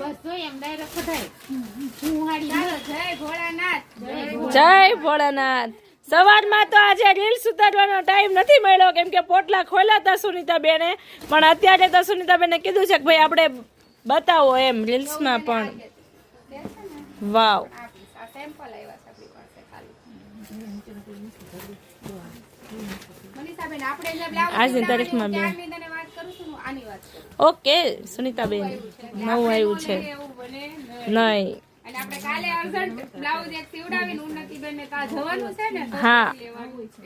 બસ જો એમ ડાયરેક્ટ કઢાય. હું હાડી ચાલો, જય ભોળાનાથ. જય ભોળાનાથ. સવારમાં તો આજે રીલ્સ ઉતારવાનો ટાઈમ નથી મળ્યો કેમ કે પોટલા ખોલ્યા હતા સુનીતાબેને, પણ અત્યારે તો સુનીતાબેને કીધું છે કે ભાઈ આપણે બતાવો એમ રીલ્સમાં પણ. વાવ, આ સેમ્પલ આવ્યા છે આપણી પાસે ખાલી. મનીષાબેન, આપણે જે બ્લાઉઝ આજની તારીખમાં બે. ત્યારની તને વાત કરું છું ને, આની વાત કરું. ઓકે સુનીતાબેન, નવું આવ્યું છે એવું બને નહીં. અને આપણે કાલે અર્જન્ટ બ્લાઉઝ એક સીવડાવીને ઉન્નતિબેન ને ત્યાં જવાનું છે ને, તો હા. લેવાનું છે.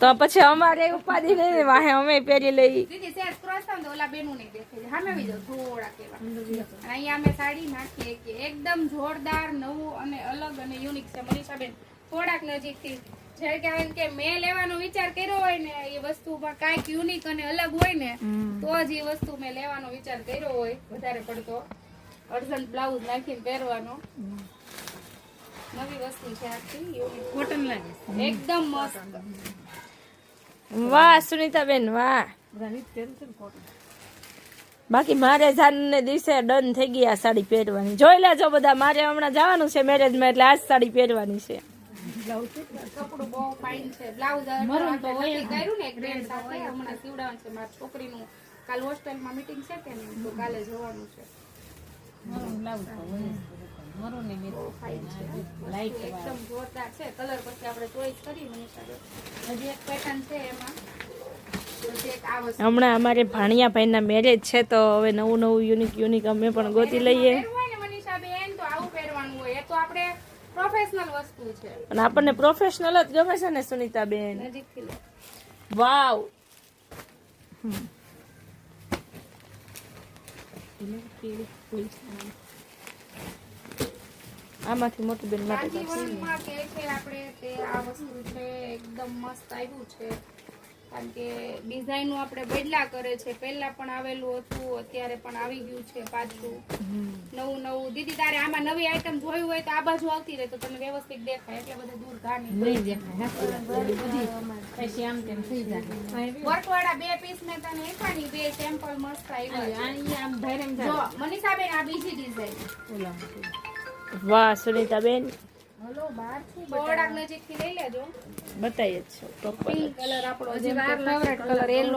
તો પછી અમારે ઉપાધિ નહીં વાહે અમે પહેરી લઈ. દીદી સેજ ક્રોસ થાય ને તો ઓલા બેનું નહીં દેખાય. સામે આવી જાવ થોડા કેવા. અને અહીંયા અમે સાડી નાખીએ કે એકદમ જોરદાર નવું અને અલગ અને યુનિક છે. મનીષાબેન થોડાક નજીકથી કારણ કે મેં લેવાનો વિચાર કર્યો હોય ને, એ વસ્તુમાં કાંઈક યુનિક અને અલગ હોય ને, તો જ એ વસ્તુ મેં લેવાનો વિચાર કર્યો હોય વધારે પડતો. અર્જન્ટ બ્લાઉઝ નાખીને પહેરવાનો નવી વસ્તુ છે આખી યુનિક, કોટન લાગે. એકદમ મસ્ત. વાહ સુનીતાબેન વાહ. બાકી મારે જાનને દિવસે ડન થઈ ગઈ આ સાડી પહેરવાની. જોઈ લેજો બધા, મારે હમણાં જવાનું છે મેરેજમાં, એટલે આજ સાડી પહેરવાની છે. કપડું બહુ ફાઇન છે. બ્લાઉઝ કર્યું ને એક બેન સાથે હમણાં સીવડાવવાનું છે. મારી છોકરીનું કાલ હોસ્ટેલમાં મીટિંગ છે કે નહીં, તો કાલે જવાનું છે. બહુ ફાઇન છે. વસ્તુ એકદમ જોરદાર છે. કલર પછી આપણે ચોઈસ કરી મનીષાબેન. હજી એક પેટર્ન છે એમાં. પછી એક આ વસ્તુ હમણાં અમારે ભાણિયા ભાઈના મેરેજ છે, તો હવે નવું નવું યુનિક અમે પણ ગોતી લઈએ. પહેરવું હોય ને મનીષાબેન તો આવું પહેરવાનું હોય. એ તો આપણે પ્રોફેશનલ વસ્તુ છે. અને આપણને પ્રોફેશનલ જ ગમે છે ને સુનીતાબેન. નજીકથી લો. વાવ. આમાંથી મોટી બેન માટે કાંજીવરમમાં કે છે આપણે તે આ વસ્તુ છે એકદમ મસ્ત આવ્યું છે. કારણ કે ડિઝાઇનો આપણે બદલા કરે છે. પહેલા પણ આવેલું હતું, અત્યારે પણ આવી ગયું છે પાછું નવું નવું. દીદી તારે આમાં નવી આઈટમ જોયું હોય તો આ બાજુ આવતી રહે તો તને વ્યવસ્થિત દેખાય. એટલે બધા દૂર ધાની પછી આમ તેમ થઈ જાય. વર્કવાળા બે પીસ મેં તને દેખાડી, બે સેમ્પલ મસ્ત આવ્યા અહીંયા આમ ધૈર્યમ છે. જો મનીષાબેન આ બીજી ડિઝાઇન. વાહ સુનીતાબેન, થોડાક નજીકથી લઈ લેજો. બતાવીએ જ છો. પિંક કલર આપણો જે ફેવરેટ કલર, યલો